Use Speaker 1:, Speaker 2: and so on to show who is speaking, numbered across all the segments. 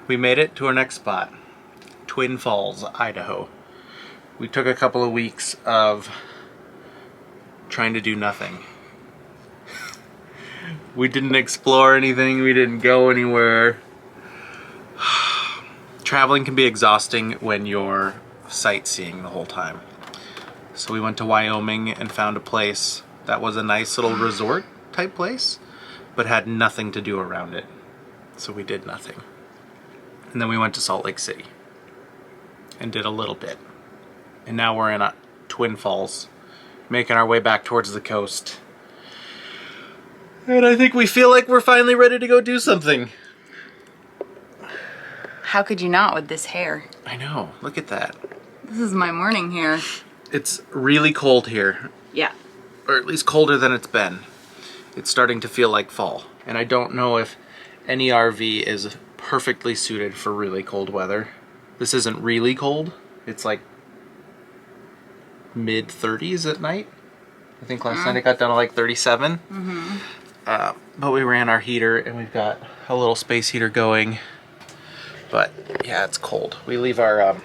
Speaker 1: we made it to our next spot, Twin Falls, Idaho. We took a couple of weeks of trying to do nothing. We didn't explore anything, we didn't go anywhere. Traveling can be exhausting when you're sightseeing the whole time. So we went to Wyoming and found a place that was a nice little resort type place, but had nothing to do around it. So we did nothing. And then we went to Salt Lake City and did a little bit. And now we're in Twin Falls, making our way back towards the coast. And I think we feel like we're finally ready to go do something.
Speaker 2: How could you not with this hair?
Speaker 1: I know, look at that.
Speaker 2: This is my morning hair.
Speaker 1: It's really cold here.
Speaker 2: Yeah.
Speaker 1: Or at least colder than it's been. It's starting to feel like fall. And I don't know if any RV is perfectly suited for really cold weather. This isn't really cold. It's like mid 30s at night. I think last night it got down to like 37.
Speaker 2: Mm-hmm.
Speaker 1: But we ran our heater and we've got a little space heater going. But yeah, it's cold. We leave our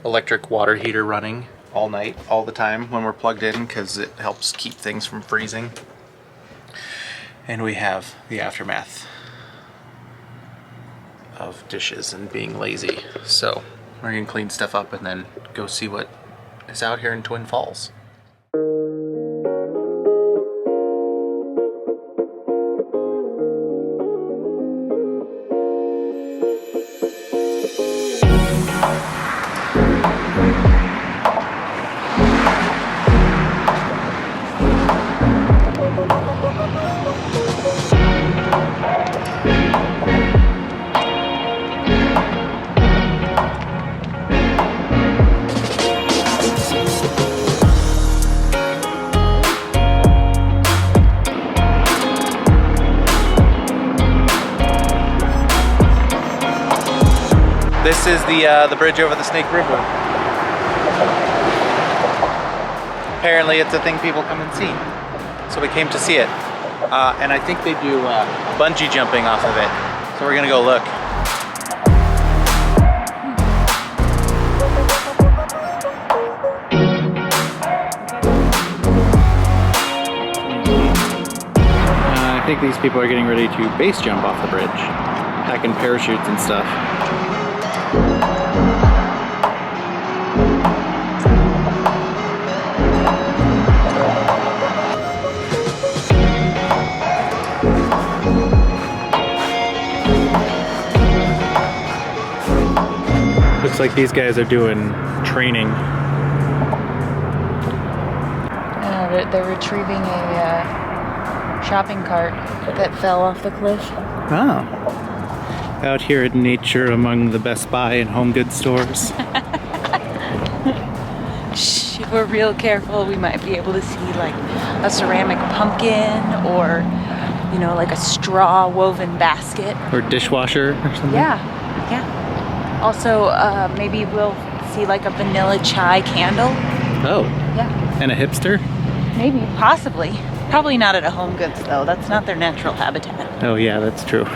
Speaker 1: electric water heater running all night, all the time when we're plugged in because it helps keep things from freezing. And we have the aftermath of dishes and being lazy. So we're gonna clean stuff up and then go see what is out here in Twin Falls. This is the bridge over the Snake River. Apparently it's a thing people come and see. So we came to see it. And I think they do bungee jumping off of it. So we're gonna go look. I think these people are getting ready to base jump off the bridge. Packing parachutes and stuff. Looks like these guys are doing training.
Speaker 2: They're retrieving a shopping cart that fell off the cliff.
Speaker 1: Oh. Out here in nature among the Best Buy and home goods stores.
Speaker 2: Shh, if we're real careful, we might be able to see like a ceramic pumpkin or, you know, like a straw woven basket.
Speaker 1: Or dishwasher or something.
Speaker 2: Yeah, yeah. Also, maybe we'll see like a vanilla chai candle.
Speaker 1: Oh.
Speaker 2: Yeah.
Speaker 1: And a hipster?
Speaker 2: Maybe, possibly. Probably not at a home goods though. That's not their natural habitat.
Speaker 1: Oh yeah, that's true.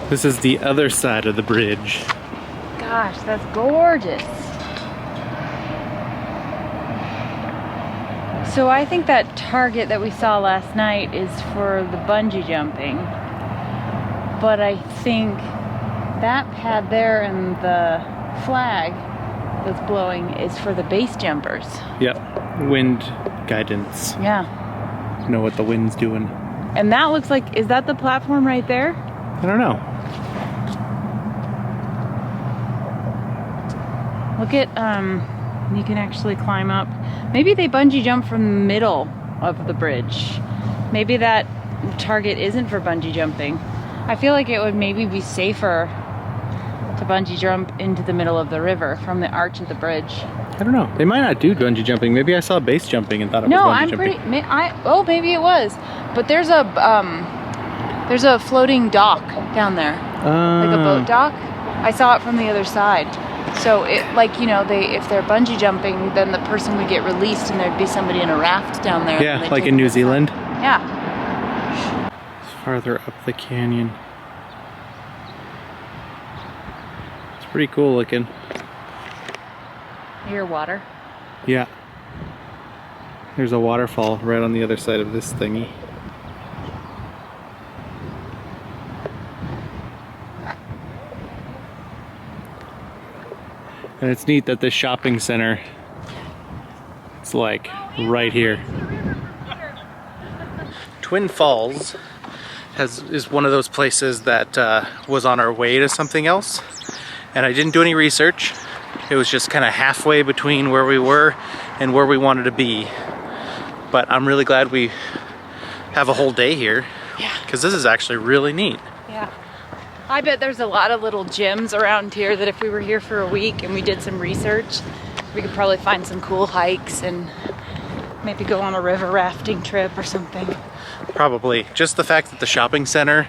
Speaker 1: This is the other side of the bridge.
Speaker 2: Gosh, that's gorgeous. So I think that target that we saw last night is for the bungee jumping. But I think that pad there and the flag that's blowing is for the base jumpers.
Speaker 1: Yep, wind guidance.
Speaker 2: Yeah.
Speaker 1: Know what the wind's doing.
Speaker 2: And that looks like, is that the platform right there?
Speaker 1: I don't know.
Speaker 2: Look at, you can actually climb up. Maybe they bungee jump from the middle of the bridge. Maybe that target isn't for bungee jumping. I feel like it would maybe be safer to bungee jump into the middle of the river from the arch of the bridge.
Speaker 1: I don't know. They might not do bungee jumping. Maybe I saw base jumping and thought it was bungee jumping.
Speaker 2: Oh, maybe it was. But there's a floating dock down there. Like a boat dock. I saw it from the other side. So it, like, you know, if they're bungee jumping, then the person would get released and there'd be somebody in a raft down there.
Speaker 1: Yeah, like in New Zealand.
Speaker 2: Yeah.
Speaker 1: It's farther up the canyon. pretty cool looking.
Speaker 2: Near water.
Speaker 1: Yeah. There's a waterfall right on the other side of this thingy. And it's neat that this shopping center, it's like right here. Twin Falls is one of those places that was on our way to something else, and I didn't do any research. It was just kind of halfway between where we were and where we wanted to be. But I'm really glad we have a whole day here.
Speaker 2: Yeah.
Speaker 1: Because this is actually really neat.
Speaker 2: Yeah. I bet there's a lot of little gyms around here that if we were here for a week and we did some research, we could probably find some cool hikes and maybe go on a river rafting trip or something.
Speaker 1: Probably. Just the fact that the shopping center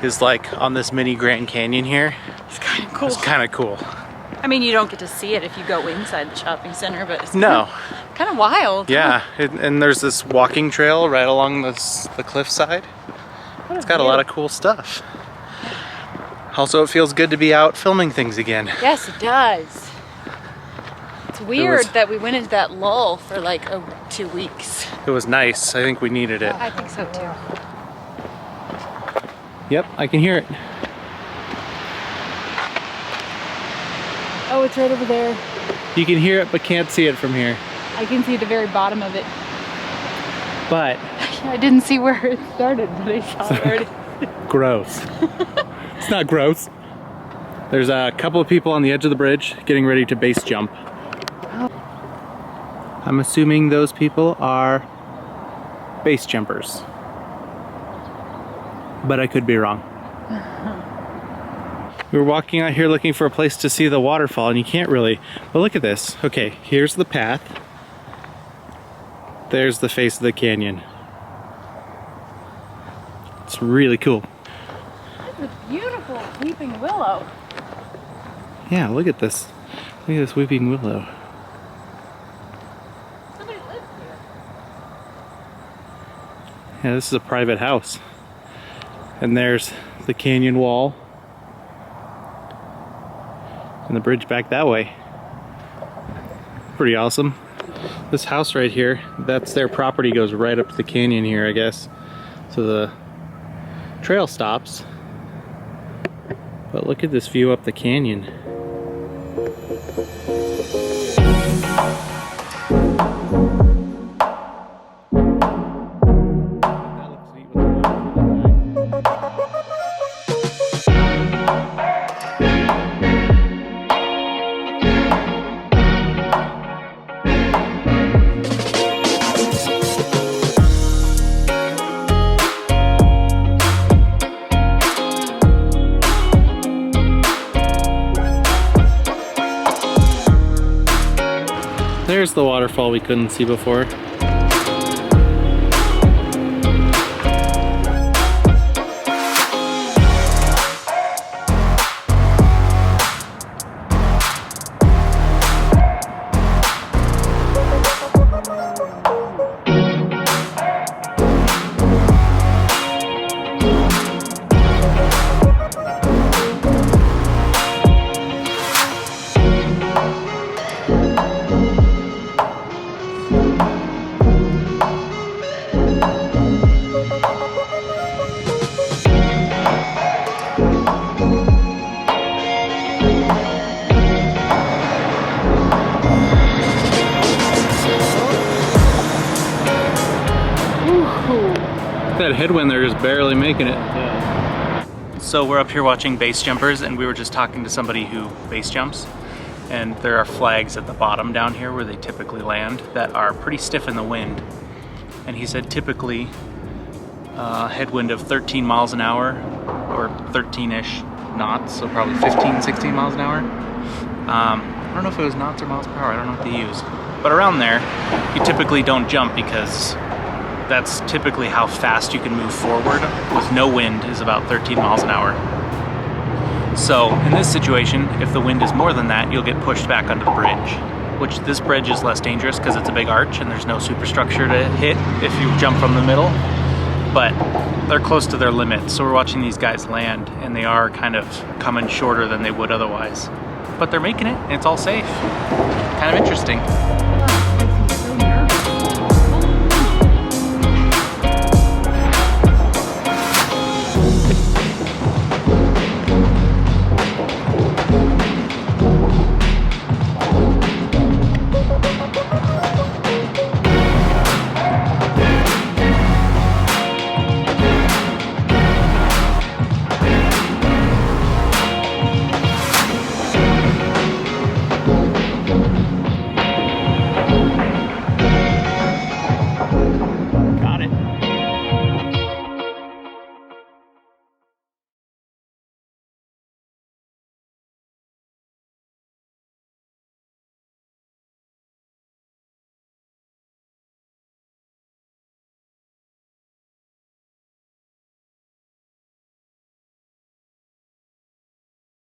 Speaker 1: is like on this mini Grand Canyon here.
Speaker 2: It's kind of cool.
Speaker 1: It's kind of cool.
Speaker 2: I mean, you don't get to see it if you go inside the shopping center, but it's
Speaker 1: No.
Speaker 2: kind of wild.
Speaker 1: Yeah, and there's this walking trail right along the cliffside. It's got a lot of cool stuff. Also, it feels good to be out filming things again.
Speaker 2: Yes, it does. It's weird that we went into that lull for like 2 weeks.
Speaker 1: It was nice. I think we needed it.
Speaker 2: I think so too.
Speaker 1: Yep, I can hear it.
Speaker 2: Oh, it's right over there.
Speaker 1: You can hear it, but can't see it from here.
Speaker 2: I can see the very bottom of it.
Speaker 1: But
Speaker 2: I didn't see where it started, but I saw where it is.
Speaker 1: gross. It's not gross. There's a couple of people on the edge of the bridge getting ready to base jump. I'm assuming those people are base jumpers. But I could be wrong. We were walking out here looking for a place to see the waterfall, and you can't really. But look at this. Okay, here's the path. There's the face of the canyon. It's really cool.
Speaker 2: It's a beautiful weeping willow.
Speaker 1: Yeah, look at this. Look at this weeping willow.
Speaker 2: Somebody lives here.
Speaker 1: Yeah, this is a private house. And there's the canyon wall. And the bridge back that way. Pretty awesome. This house right here, that's their property, goes right up to the canyon here, I guess. So the trail stops. But look at this view up the canyon. There's the waterfall we couldn't see before. That headwind there is barely making it. Yeah. So we're up here watching base jumpers, and we were just talking to somebody who base jumps, and there are flags at the bottom down here where they typically land that are pretty stiff in the wind. And he said typically headwind of 13 miles an hour or 13-ish knots, so probably 15, 16 miles an hour. I don't know if it was knots or miles per hour, I don't know what they use. But around there, you typically don't jump because that's typically how fast you can move forward with no wind, is about 13 miles an hour. So in this situation, if the wind is more than that, you'll get pushed back onto the bridge, which this bridge is less dangerous because it's a big arch and there's no superstructure to hit if you jump from the middle, but they're close to their limit. So we're watching these guys land, and they are kind of coming shorter than they would otherwise. but they're making it and it's all safe. Kind of interesting.